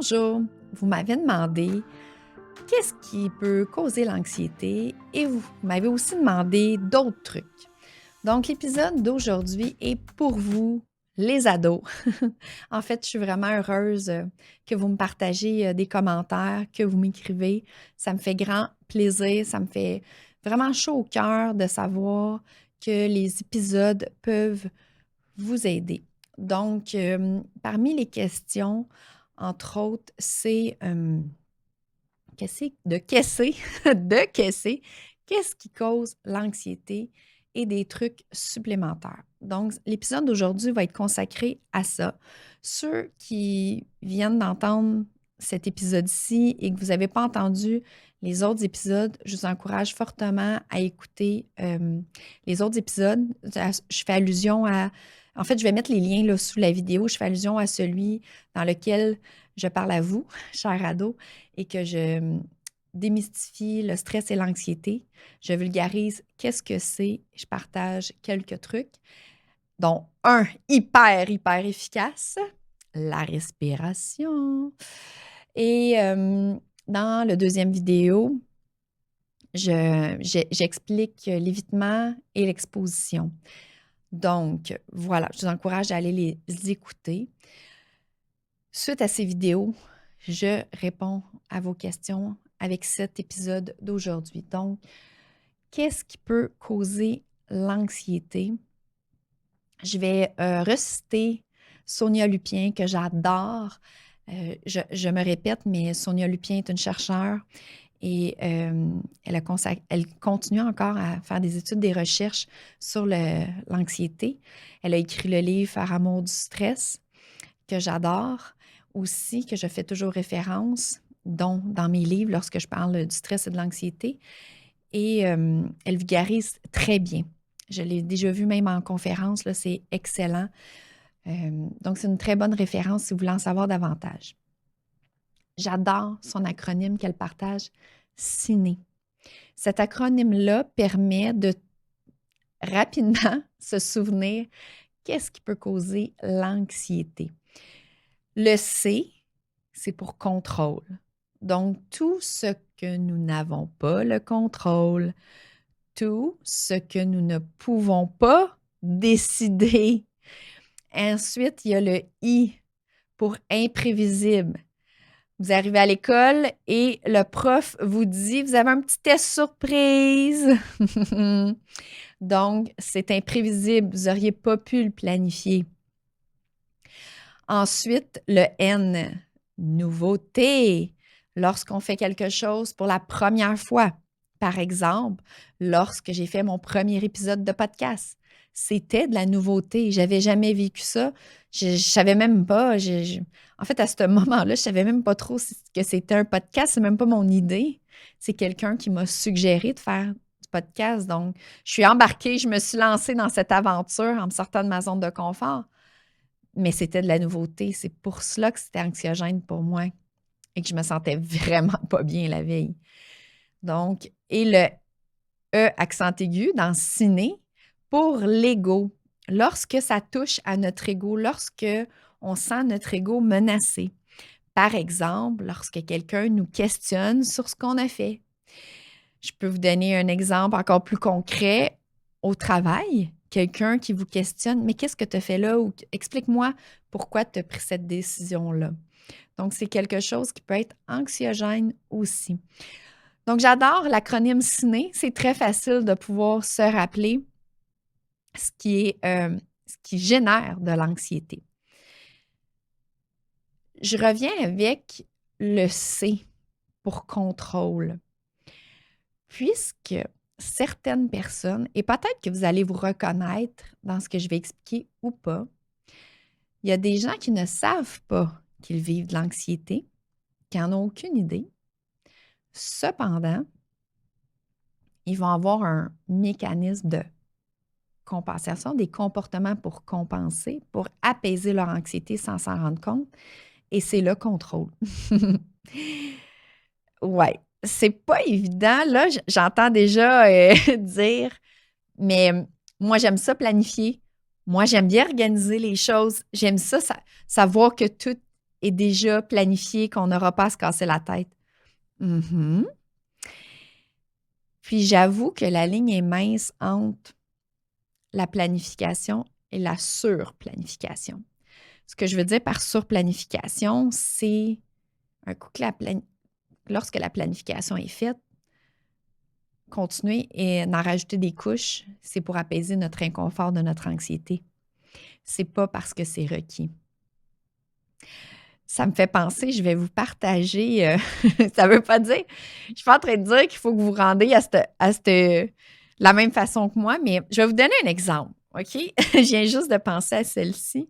Bonjour, vous m'avez demandé qu'est-ce qui peut causer l'anxiété et vous m'avez aussi demandé d'autres trucs. Donc, l'épisode d'aujourd'hui est pour vous, les ados. En fait, je suis vraiment heureuse que vous me partagez des commentaires, que vous m'écrivez. Ça me fait grand plaisir, ça me fait vraiment chaud au cœur de savoir que les épisodes peuvent vous aider. Donc, parmi les questions, entre autres, c'est qu'est-ce qui cause l'anxiété et des trucs supplémentaires. Donc, l'épisode d'aujourd'hui va être consacré à ça. Ceux qui viennent d'entendre cet épisode-ci et que vous n'avez pas entendu les autres épisodes, je vous encourage fortement à écouter les autres épisodes. Je fais allusion à... En fait, je vais mettre les liens là, sous la vidéo. Je fais allusion à celui dans lequel je parle à vous, chers ados, et que je démystifie le stress et l'anxiété. Je vulgarise qu'est-ce que c'est. Je partage quelques trucs, dont un hyper efficace, la respiration. Et dans le deuxième vidéo, j'explique l'évitement et l'exposition. Donc, voilà, je vous encourage à aller les écouter. Suite à ces vidéos, je réponds à vos questions avec cet épisode d'aujourd'hui. Donc, qu'est-ce qui peut causer l'anxiété? Je vais reciter Sonia Lupien, que j'adore. Je me répète, mais Sonia Lupien est une chercheure et elle continue encore à faire des études, des recherches sur l'anxiété. Elle a écrit le livre « Faire amour du stress » que j'adore aussi, que je fais toujours référence, dont dans mes livres lorsque je parle du stress et de l'anxiété. Et elle vulgarise très bien. Je l'ai déjà vu même en conférence, là, c'est excellent. Donc, c'est une très bonne référence si vous voulez en savoir davantage. J'adore son acronyme qu'elle partage, CINE. Cet acronyme-là permet de rapidement se souvenir qu'est-ce qui peut causer l'anxiété. Le C, c'est pour contrôle. Donc, tout ce que nous n'avons pas le contrôle, tout ce que nous ne pouvons pas décider. Ensuite, il y a le I pour imprévisible. Vous arrivez à l'école et le prof vous dit « Vous avez un petit test surprise! » Donc, c'est imprévisible. Vous n'auriez pas pu le planifier. Ensuite, le N, nouveauté. Lorsqu'on fait quelque chose pour la première fois. Par exemple, lorsque j'ai fait mon premier épisode de podcast, c'était de la nouveauté. Je n'avais jamais vécu ça. Je ne savais même pas. En fait, à ce moment-là, je ne savais même pas trop que c'était un podcast. Ce n'est même pas mon idée. C'est quelqu'un qui m'a suggéré de faire du podcast. Donc, je suis embarquée, je me suis lancée dans cette aventure en me sortant de ma zone de confort. Mais c'était de la nouveauté. C'est pour cela que c'était anxiogène pour moi et que je me sentais vraiment pas bien la veille. Donc, et le E accent aigu dans ciné pour l'ego. Lorsque ça touche à notre ego, lorsque on sent notre ego menacé. Par exemple, lorsque quelqu'un nous questionne sur ce qu'on a fait. Je peux vous donner un exemple encore plus concret au travail. Quelqu'un qui vous questionne, mais qu'est-ce que tu as fait là? Ou explique-moi pourquoi tu as pris cette décision-là. Donc, c'est quelque chose qui peut être anxiogène aussi. Donc, j'adore l'acronyme CINE. C'est très facile de pouvoir se rappeler ce qui génère de l'anxiété. Je reviens avec le C pour contrôle. Puisque certaines personnes, et peut-être que vous allez vous reconnaître dans ce que je vais expliquer ou pas, il y a des gens qui ne savent pas qu'ils vivent de l'anxiété, qui n'en ont aucune idée. Cependant, ils vont avoir un mécanisme de compensation, des comportements pour compenser, pour apaiser leur anxiété sans s'en rendre compte. Et c'est le contrôle. Ouais, c'est pas évident. Là, j'entends déjà dire, mais moi, j'aime ça planifier. Moi, j'aime bien organiser les choses. J'aime ça, savoir que tout est déjà planifié, qu'on n'aura pas à se casser la tête. Mhm. Puis j'avoue que la ligne est mince entre la planification et la surplanification. Ce que je veux dire par surplanification, c'est un coup que lorsque la planification est faite, continuer et en rajouter des couches, c'est pour apaiser notre inconfort de notre anxiété. C'est pas parce que c'est requis. Ça me fait penser, je vais vous partager, ça veut pas dire, je suis pas en train de dire qu'il faut que vous vous rendiez la même façon que moi, mais je vais vous donner un exemple, OK? Je viens juste de penser à celle-ci.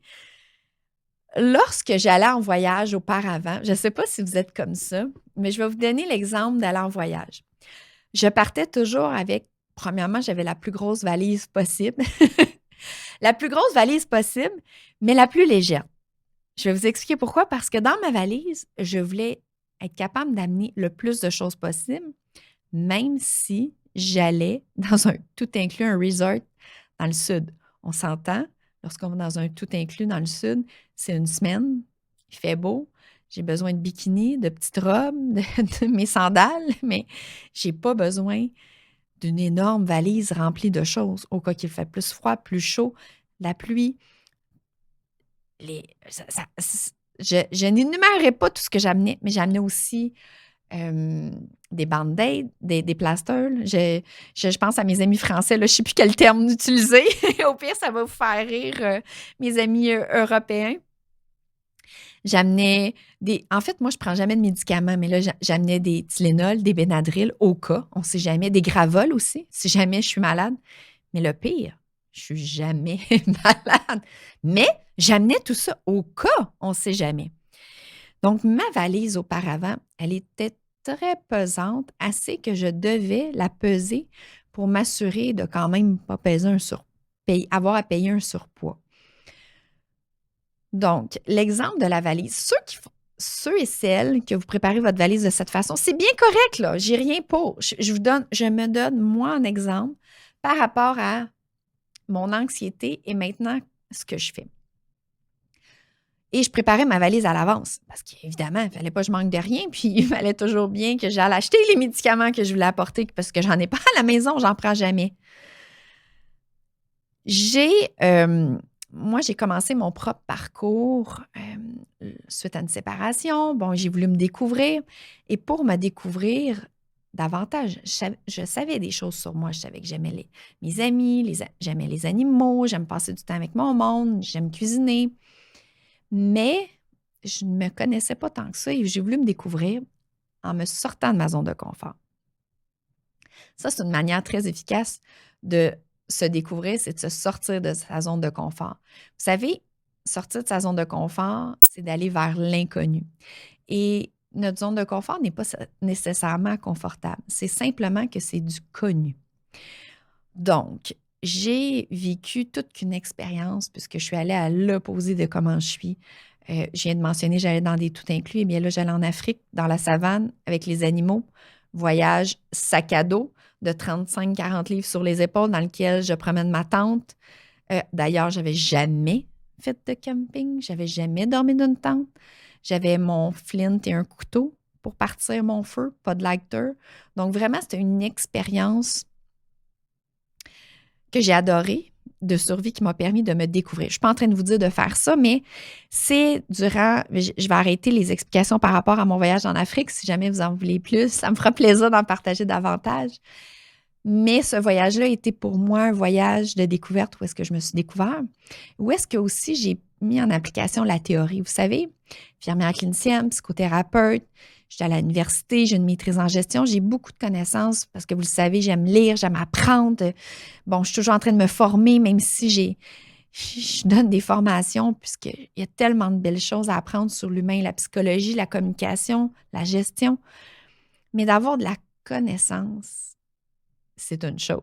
Lorsque j'allais en voyage auparavant, je ne sais pas si vous êtes comme ça, mais je vais vous donner l'exemple d'aller en voyage. Je partais toujours avec, premièrement, j'avais la plus grosse valise possible. La plus grosse valise possible, mais la plus légère. Je vais vous expliquer pourquoi. Parce que dans ma valise, je voulais être capable d'amener le plus de choses possible, même si j'allais dans un tout inclus, un resort dans le sud. On s'entend, lorsqu'on va dans un tout inclus dans le sud, c'est une semaine, il fait beau, j'ai besoin de bikini, de petites robes, de mes sandales, mais j'ai pas besoin d'une énorme valise remplie de choses au cas qu'il fait plus froid, plus chaud, la pluie. Je n'énumérerai pas tout ce que j'amenais, mais j'amenais aussi des band-aids, des plasters. Je pense à mes amis français, là, je ne sais plus quel terme utiliser. Au pire, ça va vous faire rire, mes amis européens. J'amenais des... En fait, moi, je ne prends jamais de médicaments, mais là, j'amenais des Tylenol, des Benadryl au cas, on ne sait jamais, des Gravol aussi, si jamais je suis malade. Mais le pire, je suis jamais malade. Mais j'amenais tout ça au cas, on ne sait jamais. Donc, ma valise auparavant, elle était très pesante, assez que je devais la peser pour m'assurer de quand même pas avoir à payer un surpoids. Donc, l'exemple de la valise, ceux et celles que vous préparez votre valise de cette façon, c'est bien correct, là. J'ai rien pour. Je me donne, moi, un exemple par rapport à mon anxiété et maintenant ce que je fais. Et je préparais ma valise à l'avance parce qu'évidemment, il ne fallait pas que je manque de rien, puis il fallait toujours bien que j'aille acheter les médicaments que je voulais apporter parce que j'en ai pas à la maison, j'en prends jamais. Moi, j'ai commencé mon propre parcours suite à une séparation. Bon, j'ai voulu me découvrir. Et pour me découvrir davantage, je savais des choses sur moi. Je savais que j'aimais mes amis, j'aimais les animaux, j'aime passer du temps avec mon monde, j'aime cuisiner. Mais je ne me connaissais pas tant que ça et j'ai voulu me découvrir en me sortant de ma zone de confort. Ça, c'est une manière très efficace de se découvrir, c'est de se sortir de sa zone de confort. Vous savez, sortir de sa zone de confort, c'est d'aller vers l'inconnu. Et notre zone de confort n'est pas nécessairement confortable. C'est simplement que c'est du connu. Donc, j'ai vécu toute qu'une expérience puisque je suis allée à l'opposé de comment je suis. Je viens de mentionner, j'allais dans des tout inclus. Et bien là, j'allais en Afrique, dans la savane, avec les animaux. Voyage sac à dos de 35-40 livres sur les épaules dans lequel je promène ma tente. D'ailleurs, je n'avais jamais fait de camping. Je n'avais jamais dormi d'une tente. J'avais mon flint et un couteau pour partir mon feu, pas de lighter. Donc, vraiment, c'était une expérience que j'ai adorée de survie qui m'a permis de me découvrir. Je ne suis pas en train de vous dire de faire ça, mais c'est durant... Je vais arrêter les explications par rapport à mon voyage en Afrique. Si jamais vous en voulez plus, ça me fera plaisir d'en partager davantage. Mais ce voyage-là était pour moi un voyage de découverte où est-ce que je me suis découvert, où est-ce que aussi j'ai mis en application la théorie. Vous savez, infirmière clinicienne, psychothérapeute, j'étais à l'université, j'ai une maîtrise en gestion, j'ai beaucoup de connaissances parce que vous le savez, j'aime lire, j'aime apprendre. Bon, je suis toujours en train de me former, même si je donne des formations puisqu'il y a tellement de belles choses à apprendre sur l'humain, la psychologie, la communication, la gestion. Mais d'avoir de la connaissance, c'est une chose.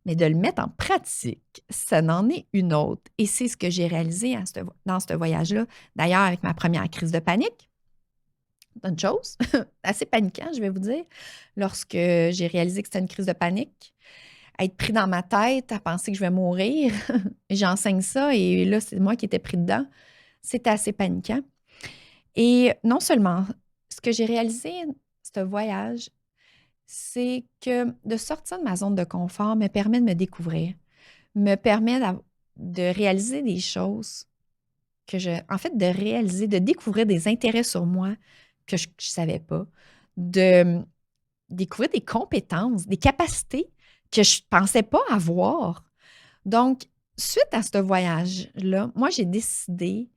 Mais de le mettre en pratique, ça n'en est une autre. Et c'est ce que j'ai réalisé dans ce voyage-là. D'ailleurs, avec ma première crise de panique, c'est une chose assez paniquant, je vais vous dire, lorsque j'ai réalisé que c'était une crise de panique, à être pris dans ma tête, à penser que je vais mourir. J'enseigne ça et là, c'est moi qui étais pris dedans. C'était assez paniquant. Et non seulement, ce que j'ai réalisé, ce voyage, c'est que de sortir de ma zone de confort me permet de me découvrir, me permet de réaliser des choses en fait, de réaliser, de découvrir des intérêts sur moi que je ne savais pas, de découvrir des compétences, des capacités que je ne pensais pas avoir. Donc, suite à ce voyage-là, moi, j'ai décidé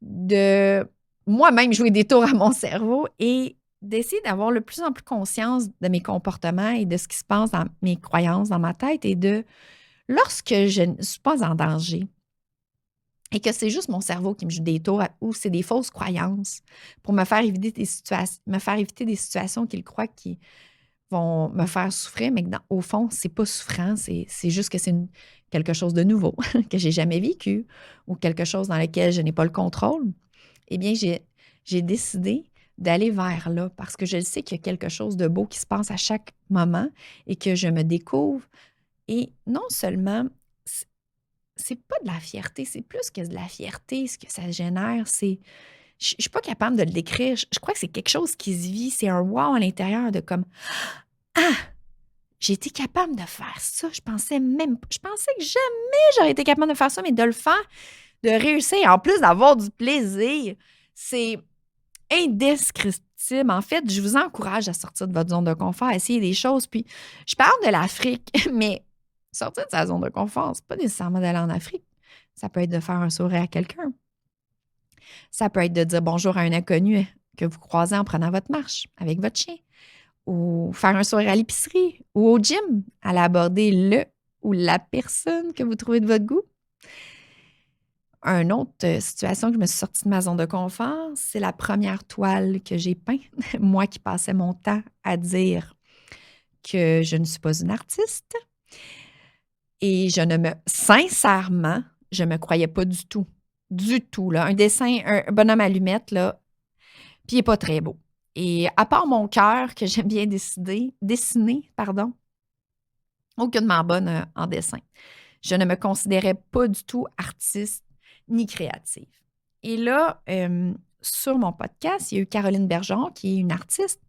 de moi-même jouer des tours à mon cerveau et d'essayer d'avoir de plus en plus conscience de mes comportements et de ce qui se passe dans mes croyances, dans ma tête et lorsque je ne suis pas en danger et que c'est juste mon cerveau qui me joue des tours ou c'est des fausses croyances pour me faire éviter des situations qu'il croit qui vont me faire souffrir, mais que au fond, c'est pas souffrant, c'est juste que c'est quelque chose de nouveau que j'ai jamais vécu ou quelque chose dans lequel je n'ai pas le contrôle. Eh bien, j'ai décidé d'aller vers là parce que je sais qu'il y a quelque chose de beau qui se passe à chaque moment et que je me découvre. Et non seulement, c'est pas de la fierté, c'est plus que de la fierté, ce que ça génère, je suis pas capable de le décrire. Je crois que c'est quelque chose qui se vit, c'est un wow à l'intérieur de comme, ah, j'ai été capable de faire ça. Je pensais que jamais j'aurais été capable de faire ça, mais de le faire, de réussir, en plus d'avoir du plaisir, c'est indescriptible. En fait, je vous encourage à sortir de votre zone de confort, à essayer des choses. Puis, je parle de l'Afrique, mais sortir de sa zone de confort, c'est pas nécessairement d'aller en Afrique. Ça peut être de faire un sourire à quelqu'un. Ça peut être de dire bonjour à un inconnu que vous croisez en prenant votre marche avec votre chien. Ou faire un sourire à l'épicerie ou au gym, aller aborder le ou la personne que vous trouvez de votre goût. Une autre situation que je me suis sortie de ma zone de confort, c'est la première toile que j'ai peinte. Moi qui passais mon temps à dire que je ne suis pas une artiste. Et sincèrement, je ne me croyais pas du tout. Du tout, là. Un dessin, un bonhomme allumette, là, puis il n'est pas très beau. Et à part mon cœur, que j'aime bien dessiner, aucunement bonne en dessin. Je ne me considérais pas du tout artiste ni créative. Et là, sur mon podcast, il y a eu Caroline Bergeron, qui est une artiste,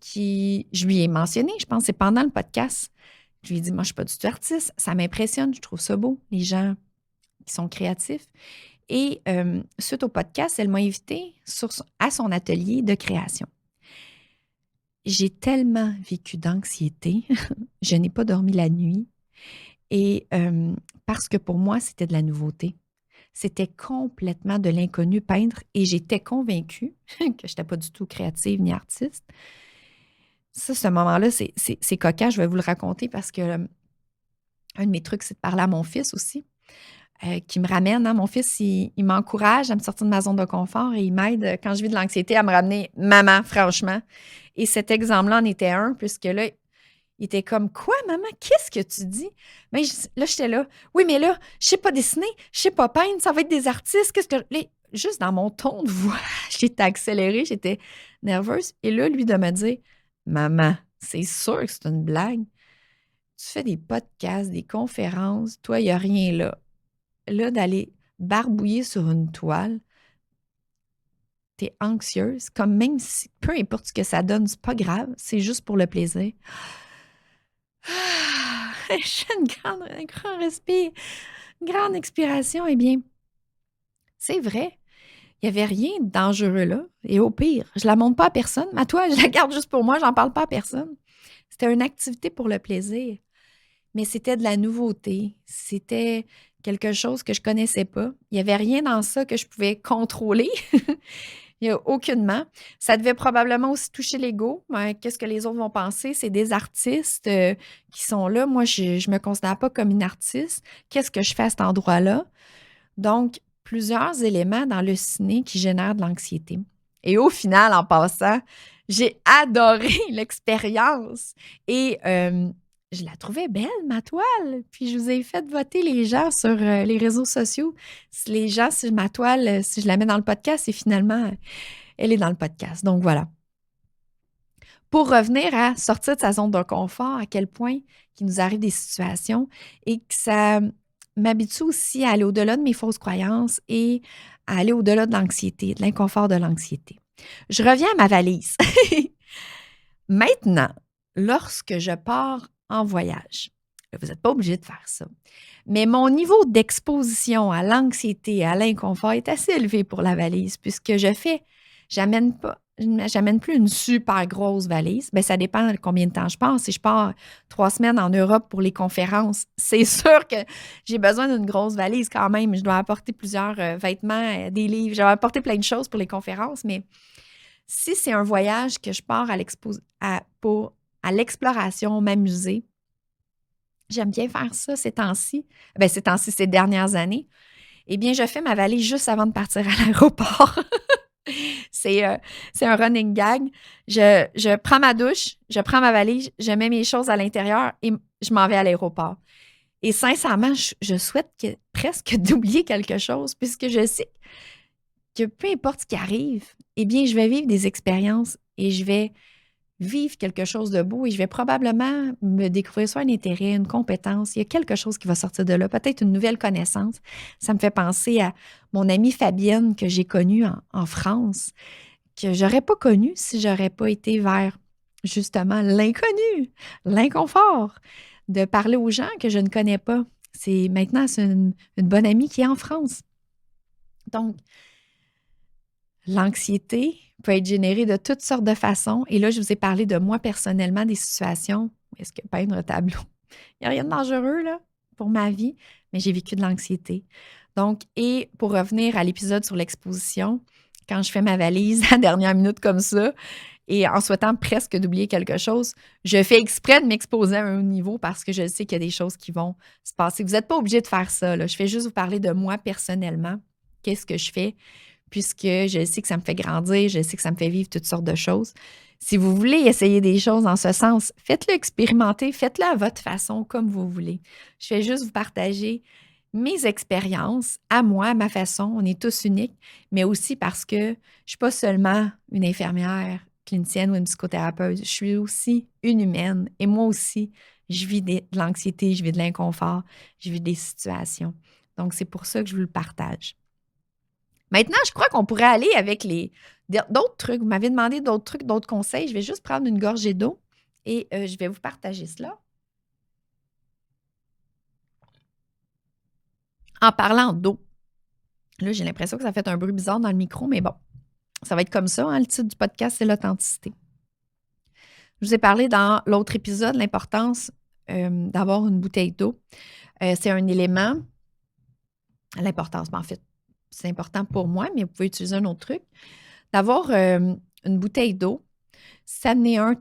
je lui ai mentionné, je pense que c'est pendant le podcast, je lui ai dit, moi, je ne suis pas du tout artiste, ça m'impressionne, je trouve ça beau, les gens qui sont créatifs. Et suite au podcast, elle m'a invitée à son atelier de création. J'ai tellement vécu d'anxiété, je n'ai pas dormi la nuit. Et parce que pour moi, c'était de la nouveauté. C'était complètement de l'inconnu peindre et j'étais convaincue que je n'étais pas du tout créative ni artiste. Ça, ce moment-là, c'est cocasse, je vais vous le raconter parce que un de mes trucs, c'est de parler à mon fils aussi, qui me ramène. Mon fils, il m'encourage à me sortir de ma zone de confort et il m'aide quand je vis de l'anxiété à me ramener « Maman, franchement ». Et cet exemple-là en était un, puisque là, il était comme, quoi, maman, qu'est-ce que tu dis? Mais là, j'étais là. Oui, mais là, je sais pas dessiner, je sais pas peindre, ça va être des artistes. Qu'est-ce que. Là, juste dans mon ton de voix, j'étais accélérée, j'étais nerveuse. Et là, lui, de me dire, maman, c'est sûr que c'est une blague. Tu fais des podcasts, des conférences, toi, il n'y a rien là. Là, d'aller barbouiller sur une toile, t'es anxieuse, comme même si, peu importe ce que ça donne, c'est pas grave, c'est juste pour le plaisir. Je fais un grand respire, une grande expiration. Eh bien, c'est vrai, il n'y avait rien de dangereux là. Et au pire, je ne la montre pas à personne. Ma toile, je la garde juste pour moi, je n'en parle pas à personne. C'était une activité pour le plaisir. Mais c'était de la nouveauté. C'était quelque chose que je ne connaissais pas. Il n'y avait rien dans ça que je pouvais contrôler. Il n'y a aucunement. Ça devait probablement aussi toucher l'ego. Qu'est-ce que les autres vont penser? C'est des artistes qui sont là. Moi, je ne me considère pas comme une artiste. Qu'est-ce que je fais à cet endroit-là? Donc, plusieurs éléments dans le ciné qui génèrent de l'anxiété. Et au final, en passant, j'ai adoré l'expérience. Et je la trouvais belle, ma toile. Puis je vous ai fait voter les gens sur les réseaux sociaux. Si les gens, si ma toile, si je la mets dans le podcast, et finalement, elle est dans le podcast. Donc voilà. Pour revenir à sortir de sa zone de confort, à quel point il nous arrive des situations et que ça m'habitue aussi à aller au-delà de mes fausses croyances et à aller au-delà de l'anxiété, de l'inconfort de l'anxiété. Je reviens à ma valise. Maintenant, lorsque je pars en voyage, vous n'êtes pas obligé de faire ça, mais mon niveau d'exposition à l'anxiété, à l'inconfort est assez élevé pour la valise puisque j'amène plus une super grosse valise. Bien, ça dépend de combien de temps je pars. Si je pars 3 semaines en Europe pour les conférences, c'est sûr que j'ai besoin d'une grosse valise quand même. Je dois apporter plusieurs vêtements, des livres. Je dois apporter plein de choses pour les conférences, mais si c'est un voyage que je pars à l'exploration, m'amuser, j'aime bien faire ça ces temps-ci. Bien, ces dernières années. Eh bien, je fais ma valise juste avant de partir à l'aéroport. C'est un running gag. Je prends ma douche, je prends ma valise, je mets mes choses à l'intérieur et je m'en vais à l'aéroport. Et sincèrement, je souhaite presque d'oublier quelque chose puisque je sais que peu importe ce qui arrive, eh bien, je vais vivre des expériences et je vais vivre quelque chose de beau et je vais probablement me découvrir soit un intérêt, une compétence. Il y a quelque chose qui va sortir de là, peut-être une nouvelle connaissance. Ça me fait penser à mon amie Fabienne que j'ai connue en France, que j'aurais pas connue si j'aurais pas été vers justement l'inconnu, l'inconfort, de parler aux gens que je ne connais pas. C'est une bonne amie qui est en France. Donc, l'anxiété peut être générée de toutes sortes de façons. Et là, je vous ai parlé de moi personnellement, des situations où est-ce que peindre un tableau, il n'y a rien de dangereux là, pour ma vie, mais j'ai vécu de l'anxiété. Donc, et pour revenir à l'épisode sur l'exposition, quand je fais ma valise à la dernière minute comme ça, et en souhaitant presque d'oublier quelque chose, je fais exprès de m'exposer à un haut niveau parce que je sais qu'il y a des choses qui vont se passer. Vous n'êtes pas obligé de faire ça, là. Je fais juste vous parler de moi personnellement. Qu'est-ce que je fais? Puisque je sais que ça me fait grandir, je sais que ça me fait vivre toutes sortes de choses. Si vous voulez essayer des choses en ce sens, faites-le expérimenter, faites-le à votre façon, comme vous voulez. Je vais juste vous partager mes expériences à moi, à ma façon. On est tous uniques, mais aussi parce que je ne suis pas seulement une infirmière clinicienne ou une psychothérapeute, je suis aussi une humaine. Et moi aussi, je vis de l'anxiété, je vis de l'inconfort, je vis des situations. Donc, c'est pour ça que je vous le partage. Maintenant, je crois qu'on pourrait aller avec d'autres trucs. Vous m'avez demandé d'autres trucs, d'autres conseils. Je vais juste prendre une gorgée d'eau et je vais vous partager cela. En parlant d'eau, là, j'ai l'impression que ça fait un bruit bizarre dans le micro, mais bon, ça va être comme ça. Hein, le titre du podcast, c'est l'authenticité. Je vous ai parlé dans l'autre épisode l'importance d'avoir une bouteille d'eau. C'est un élément, l'importance, en fait, c'est important pour moi, mais vous pouvez utiliser un autre truc. D'avoir une bouteille d'eau, c'est un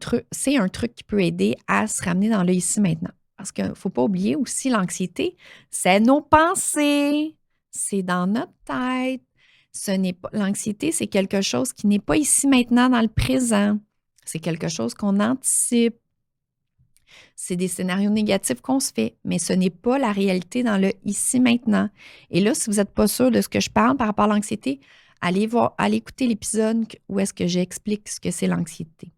truc qui peut aider à se ramener dans le ici maintenant. Parce qu'il ne faut pas oublier aussi l'anxiété, c'est nos pensées, c'est dans notre tête. L'anxiété, c'est quelque chose qui n'est pas ici maintenant dans le présent. C'est quelque chose qu'on anticipe. C'est des scénarios négatifs qu'on se fait, mais ce n'est pas la réalité dans le ici maintenant. Et là, si vous n'êtes pas sûr de ce que je parle par rapport à l'anxiété, allez écouter l'épisode où est-ce que j'explique ce que c'est l'anxiété.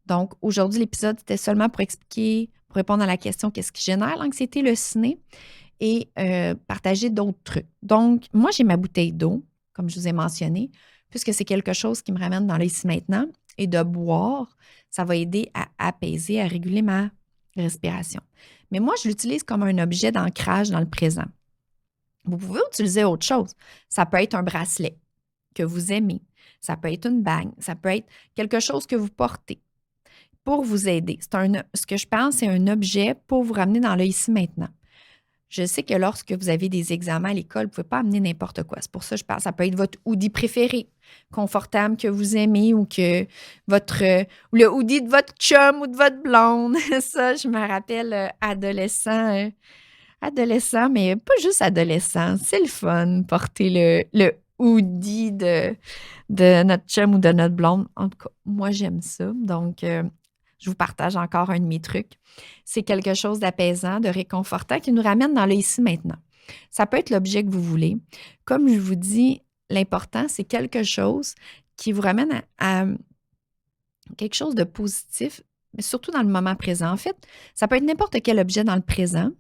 Donc, aujourd'hui, l'épisode, c'était seulement pour expliquer, pour répondre à la question qu'est-ce qui génère l'anxiété, le ciné, et partager d'autres trucs. Donc, moi, j'ai ma bouteille d'eau, comme je vous ai mentionné, puisque c'est quelque chose qui me ramène dans l'ici maintenant. Et de boire, ça va aider à apaiser, à réguler ma respiration. Mais moi, je l'utilise comme un objet d'ancrage dans le présent. Vous pouvez utiliser autre chose. Ça peut être un bracelet que vous aimez. Ça peut être une bague. Ça peut être quelque chose que vous portez pour vous aider. Ce que je pense, c'est un objet pour vous ramener dans le ici maintenant. Je sais que lorsque vous avez des examens à l'école, vous ne pouvez pas amener n'importe quoi. C'est pour ça que je parle. Ça peut être votre hoodie préféré, confortable, que vous aimez, ou que le hoodie de votre chum ou de votre blonde. Ça, je me rappelle adolescent, mais pas juste adolescent. C'est le fun, porter le hoodie de notre chum ou de notre blonde. En tout cas, moi, j'aime ça. Donc, je vous partage encore un de mes trucs. C'est quelque chose d'apaisant, de réconfortant qui nous ramène dans le ici maintenant. Ça peut être l'objet que vous voulez. Comme je vous dis, l'important, c'est quelque chose qui vous ramène à quelque chose de positif, mais surtout dans le moment présent. En fait, ça peut être n'importe quel objet dans le présent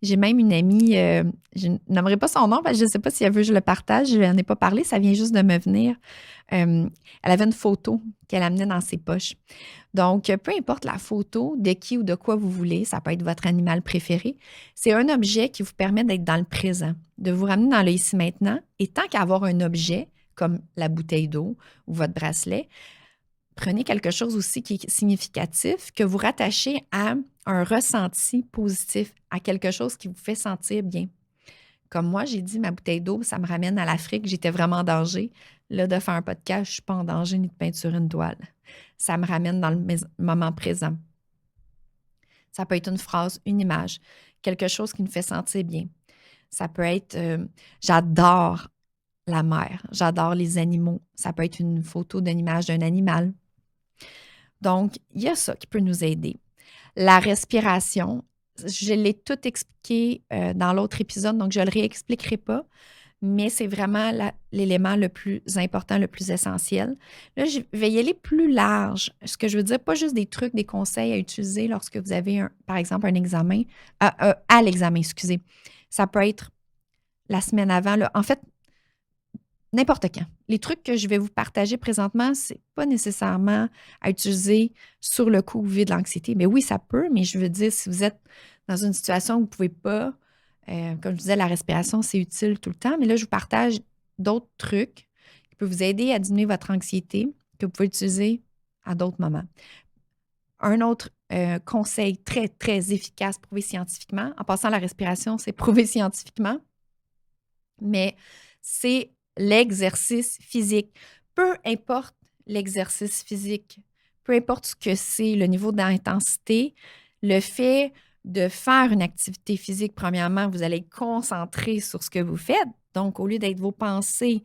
J'ai même une amie, je nommerai pas son nom parce que je ne sais pas si elle veut que je le partage, je n'en ai pas parlé, ça vient juste de me venir. Elle avait une photo qu'elle amenait dans ses poches. Donc, peu importe la photo de qui ou de quoi vous voulez, ça peut être votre animal préféré, c'est un objet qui vous permet d'être dans le présent, de vous ramener dans le ici maintenant. Et tant qu'à avoir un objet, comme la bouteille d'eau ou votre bracelet, prenez quelque chose aussi qui est significatif, que vous rattachez à un ressenti positif, à quelque chose qui vous fait sentir bien. Comme moi, j'ai dit, ma bouteille d'eau, ça me ramène à l'Afrique, j'étais vraiment en danger. Là, de faire un podcast, je ne suis pas en danger ni de peinturer une toile. Ça me ramène dans le moment présent. Ça peut être une phrase, une image, quelque chose qui nous fait sentir bien. Ça peut être j'adore la mer, j'adore les animaux. Ça peut être une photo d'une image d'un animal. Donc, il y a ça qui peut nous aider. La respiration, je l'ai tout expliqué dans l'autre épisode, donc je ne le réexpliquerai pas, mais c'est vraiment l'élément le plus important, le plus essentiel. Là, je vais y aller plus large. Ce que je veux dire, pas juste des trucs, des conseils à utiliser lorsque vous avez, par exemple, un examen, à l'examen, excusez. Ça peut être la semaine avant. Là. En fait, n'importe quand. Les trucs que je vais vous partager présentement, c'est pas nécessairement à utiliser sur le coup où vous vivez de l'anxiété. Mais oui, ça peut, mais je veux dire, si vous êtes dans une situation où vous ne pouvez pas, comme je disais, la respiration, c'est utile tout le temps. Mais là, je vous partage d'autres trucs qui peuvent vous aider à diminuer votre anxiété, que vous pouvez utiliser à d'autres moments. Un autre conseil très, très efficace, prouvé scientifiquement, en passant à la respiration, c'est prouvé scientifiquement, mais c'est l'exercice physique. Peu importe l'exercice physique, peu importe ce que c'est, le niveau d'intensité, le fait de faire une activité physique, premièrement, vous allez être concentré sur ce que vous faites. Donc, au lieu d'être vos pensées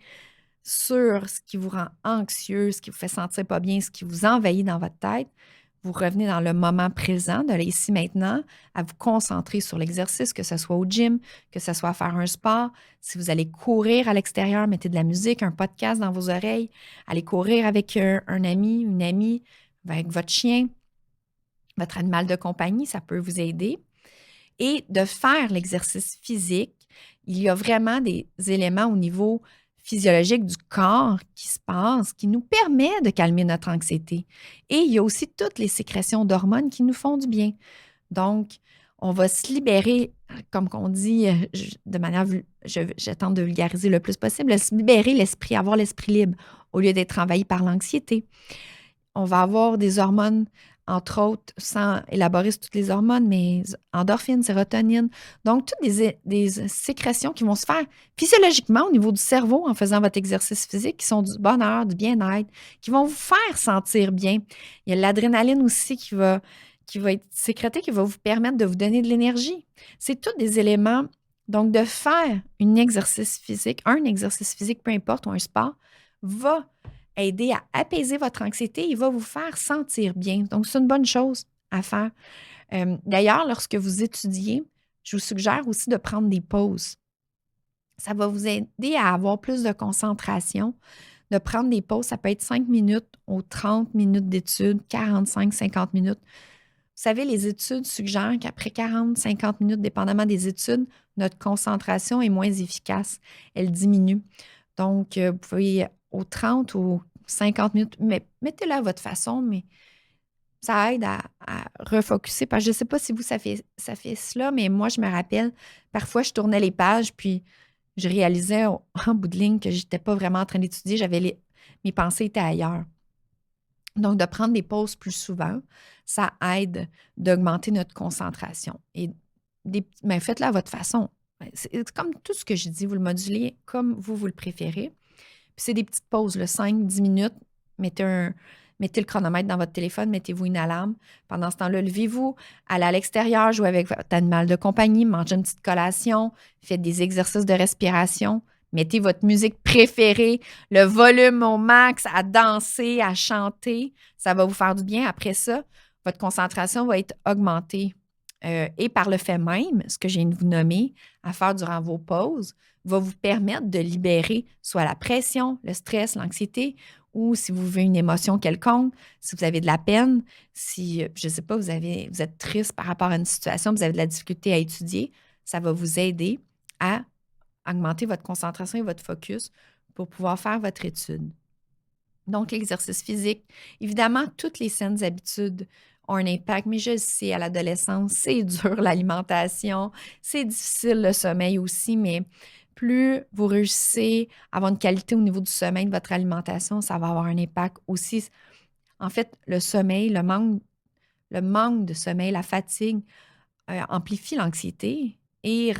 sur ce qui vous rend anxieux, ce qui vous fait sentir pas bien, ce qui vous envahit dans votre tête, vous revenez dans le moment présent, de l'ici maintenant, à vous concentrer sur l'exercice, que ce soit au gym, que ce soit à faire un sport. Si vous allez courir à l'extérieur, mettez de la musique, un podcast dans vos oreilles, allez courir avec un ami, une amie, avec votre chien, votre animal de compagnie, ça peut vous aider. Et de faire l'exercice physique, il y a vraiment des éléments au niveau physiologique du corps qui se passent, qui nous permet de calmer notre anxiété. Et il y a aussi toutes les sécrétions d'hormones qui nous font du bien. Donc, on va se libérer, comme on dit, de manière, je tente de vulgariser le plus possible, se libérer l'esprit, avoir l'esprit libre au lieu d'être envahi par l'anxiété. On va avoir des hormones, entre autres, sans élaborer sur toutes les hormones, mais endorphines, sérotonine. Donc, toutes des sécrétions qui vont se faire physiologiquement au niveau du cerveau en faisant votre exercice physique, qui sont du bonheur, du bien-être, qui vont vous faire sentir bien. Il y a l'adrénaline aussi qui va être sécrétée, qui va vous permettre de vous donner de l'énergie. C'est tous des éléments. Donc, de faire un exercice physique, peu importe, ou un sport, va aider à apaiser votre anxiété, il va vous faire sentir bien. Donc, c'est une bonne chose à faire. D'ailleurs, lorsque vous étudiez, je vous suggère aussi de prendre des pauses. Ça va vous aider à avoir plus de concentration, de prendre des pauses. Ça peut être 5 minutes ou 30 minutes d'études, 45, 50 minutes. Vous savez, les études suggèrent qu'après 40, 50 minutes, dépendamment des études, notre concentration est moins efficace. Elle diminue. Donc, vous pouvez aux 30 ou 50 minutes, mais mettez-le à votre façon, mais ça aide à refocuser. Parce que je ne sais pas si vous, ça fait cela, mais moi, je me rappelle, parfois, je tournais les pages, puis je réalisais en bout de ligne que je n'étais pas vraiment en train d'étudier. Mes pensées étaient ailleurs. Donc, de prendre des pauses plus souvent, ça aide d'augmenter notre concentration. Et mais faites-le à votre façon. C'est comme tout ce que je dis, vous le modulez comme vous le préférez. Puis c'est des petites pauses, 5-10 minutes. Mettez le chronomètre dans votre téléphone, mettez-vous une alarme. Pendant ce temps-là, levez-vous, allez à l'extérieur, jouez avec votre animal de compagnie, mangez une petite collation, faites des exercices de respiration, mettez votre musique préférée, le volume au max, à danser, à chanter. Ça va vous faire du bien. Après ça, votre concentration va être augmentée. Et par le fait même, ce que je viens de vous nommer, à faire durant vos pauses, va vous permettre de libérer soit la pression, le stress, l'anxiété, ou si vous vivez une émotion quelconque, si vous avez de la peine, si, je ne sais pas, vous êtes triste par rapport à une situation, vous avez de la difficulté à étudier, ça va vous aider à augmenter votre concentration et votre focus pour pouvoir faire votre étude. Donc, l'exercice physique, évidemment, toutes les saines habitudes ont un impact, mais je le sais, à l'adolescence, c'est dur l'alimentation, c'est difficile le sommeil aussi, mais plus vous réussissez à avoir une qualité au niveau du sommeil, de votre alimentation, ça va avoir un impact aussi. En fait, le sommeil, le manque de sommeil, la fatigue amplifie l'anxiété et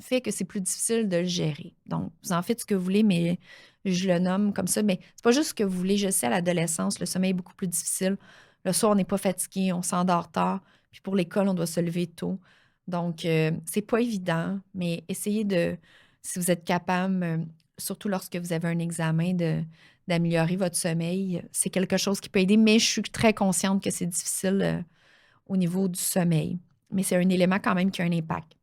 fait que c'est plus difficile de le gérer. Donc, vous en faites ce que vous voulez, mais je le nomme comme ça. Mais c'est pas juste ce que vous voulez. Je sais, à l'adolescence, le sommeil est beaucoup plus difficile. Le soir, on n'est pas fatigué, on s'endort tard. Puis pour l'école, on doit se lever tôt. Donc, c'est pas évident, mais essayez de, si vous êtes capable, surtout lorsque vous avez un examen, d'améliorer votre sommeil. C'est quelque chose qui peut aider, mais je suis très consciente que c'est difficile au niveau du sommeil. Mais c'est un élément quand même qui a un impact.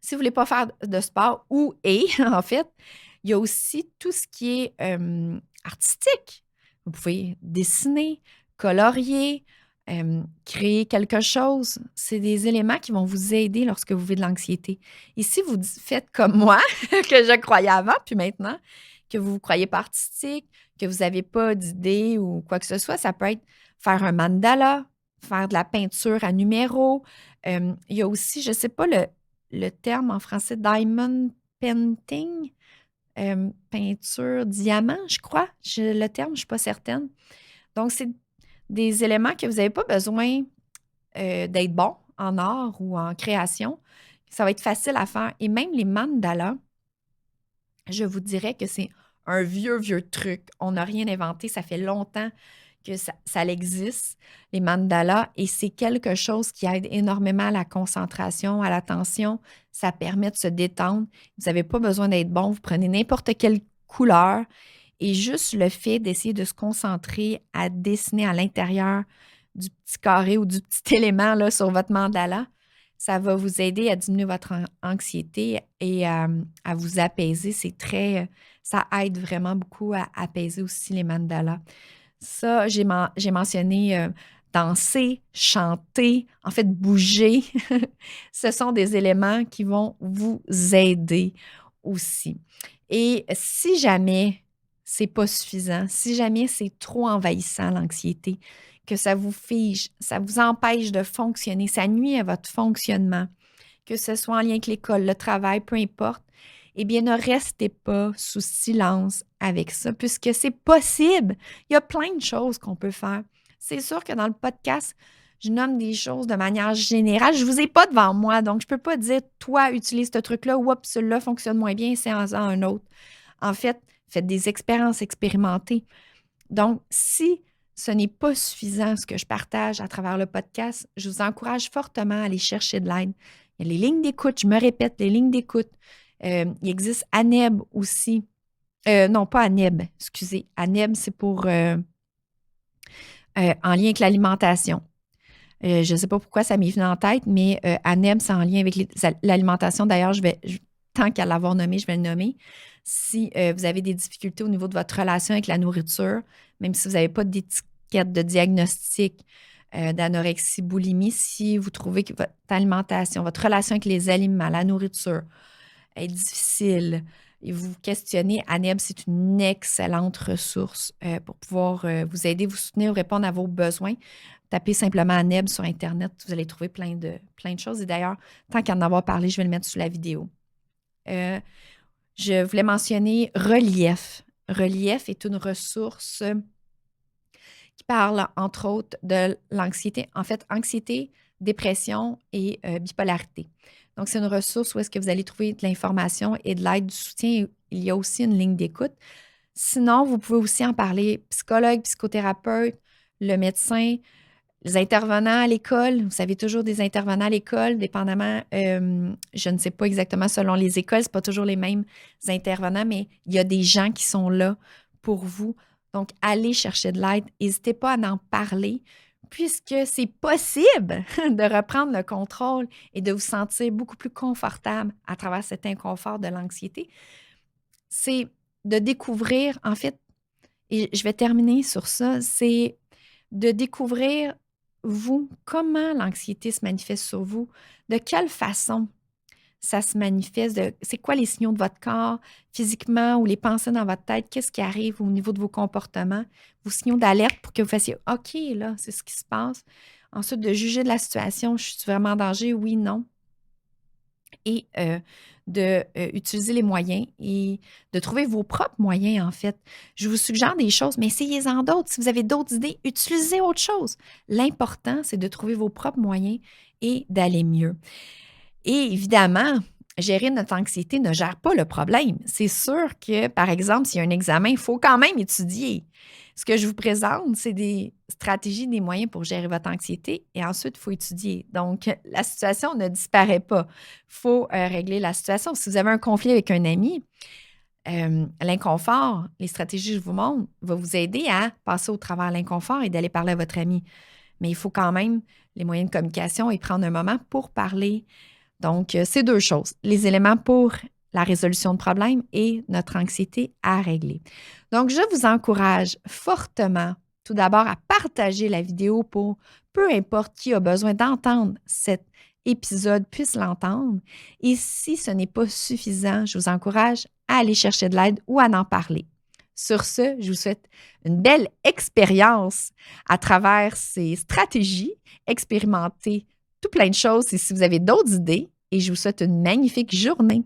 Si vous ne voulez pas faire de sport en fait, il y a aussi tout ce qui est artistique. Vous pouvez dessiner, colorier, créer quelque chose. C'est des éléments qui vont vous aider lorsque vous vivez de l'anxiété. Et si vous faites comme moi, que je croyais avant, puis maintenant, que vous ne croyez pas artistique, que vous n'avez pas d'idée ou quoi que ce soit, ça peut être faire un mandala, faire de la peinture à numéros. Il y a aussi, je ne sais pas le terme en français, diamond painting, peinture diamant, je crois. Le terme, je ne suis pas certaine. Donc, c'est des éléments que vous n'avez pas besoin d'être bon en art ou en création. Ça va être facile à faire. Et même les mandalas, je vous dirais que c'est un vieux, vieux truc. On n'a rien inventé. Ça fait longtemps que ça existe, les mandalas, et c'est quelque chose qui aide énormément à la concentration, à l'attention. Ça permet de se détendre. Vous n'avez pas besoin d'être bon. Vous prenez n'importe quelle couleur et juste le fait d'essayer de se concentrer à dessiner à l'intérieur du petit carré ou du petit élément là, sur votre mandala, ça va vous aider à diminuer votre anxiété et à vous apaiser. Ça aide vraiment beaucoup à apaiser aussi les mandalas. Ça, j'ai mentionné danser, chanter, en fait, bouger. Ce sont des éléments qui vont vous aider aussi. Et si jamais c'est pas suffisant, si jamais c'est trop envahissant, l'anxiété, que ça vous fige, ça vous empêche de fonctionner, ça nuit à votre fonctionnement, que ce soit en lien avec l'école, le travail, peu importe, eh bien, ne restez pas sous silence avec ça, puisque c'est possible. Il y a plein de choses qu'on peut faire. C'est sûr que dans le podcast, je nomme des choses de manière générale. Je ne vous ai pas devant moi, donc je ne peux pas dire, toi, utilise ce truc-là, ou celui-là fonctionne moins bien, c'est en un autre. En fait, faites des expériences, expérimentées. Donc, si ce n'est pas suffisant ce que je partage à travers le podcast, je vous encourage fortement à aller chercher de l'aide. Il y a les lignes d'écoute, je me répète, les lignes d'écoute. Il existe ANEB aussi. Non, pas ANEB, excusez. ANEB, c'est pour en lien avec l'alimentation. Je ne sais pas pourquoi ça m'est venu en tête, mais ANEB, c'est en lien avec l'alimentation. D'ailleurs, tant qu'à l'avoir nommé, je vais le nommer. Si vous avez des difficultés au niveau de votre relation avec la nourriture, même si vous n'avez pas d'étiquette de diagnostic d'anorexie, boulimie, si vous trouvez que votre alimentation, votre relation avec les aliments, la nourriture est difficile et vous vous questionnez, ANEB, c'est une excellente ressource pour pouvoir vous aider, vous soutenir, répondre à vos besoins. Tapez simplement ANEB sur Internet, vous allez trouver plein de choses. Et d'ailleurs, tant qu'à en avoir parlé, je vais le mettre sous la vidéo. Je voulais mentionner Relief. Relief est une ressource qui parle, entre autres, de l'anxiété. En fait, anxiété, dépression et bipolarité. Donc, c'est une ressource où est-ce que vous allez trouver de l'information et de l'aide, du soutien. Il y a aussi une ligne d'écoute. Sinon, vous pouvez aussi en parler psychologue, psychothérapeute, le médecin, les intervenants à l'école. Vous savez, toujours des intervenants à l'école, dépendamment, je ne sais pas exactement selon les écoles, ce pas toujours les mêmes intervenants, mais il y a des gens qui sont là pour vous. Donc, allez chercher de l'aide. N'hésitez pas à en parler puisque c'est possible de reprendre le contrôle et de vous sentir beaucoup plus confortable à travers cet inconfort de l'anxiété, c'est de découvrir, en fait, et je vais terminer sur ça, c'est de découvrir, vous, comment l'anxiété se manifeste sur vous, de quelle façon ça se manifeste, c'est quoi les signaux de votre corps physiquement ou les pensées dans votre tête, qu'est-ce qui arrive au niveau de vos comportements, vos signaux d'alerte pour que vous fassiez OK, là, c'est ce qui se passe. Ensuite, de juger de la situation, je suis vraiment en danger, oui, non. Et d'utiliser les moyens et de trouver vos propres moyens, en fait. Je vous suggère des choses, mais essayez-en d'autres. Si vous avez d'autres idées, utilisez autre chose. L'important, c'est de trouver vos propres moyens et d'aller mieux. Et évidemment, gérer notre anxiété ne gère pas le problème. C'est sûr que, par exemple, s'il y a un examen, il faut quand même étudier. Ce que je vous présente, c'est des stratégies, des moyens pour gérer votre anxiété et ensuite, il faut étudier. Donc, la situation ne disparaît pas. Il faut régler la situation. Si vous avez un conflit avec un ami, l'inconfort, les stratégies que je vous montre, va vous aider à passer au travers de l'inconfort et d'aller parler à votre ami. Mais il faut quand même les moyens de communication et prendre un moment pour parler. Donc, c'est deux choses. Les éléments pour la résolution de problèmes et notre anxiété à régler. Donc, je vous encourage fortement, tout d'abord, à partager la vidéo pour peu importe qui a besoin d'entendre cet épisode puisse l'entendre. Et si ce n'est pas suffisant, je vous encourage à aller chercher de l'aide ou à en parler. Sur ce, je vous souhaite une belle expérience à travers ces stratégies, expérimentez tout plein de choses et si vous avez d'autres idées, et je vous souhaite une magnifique journée.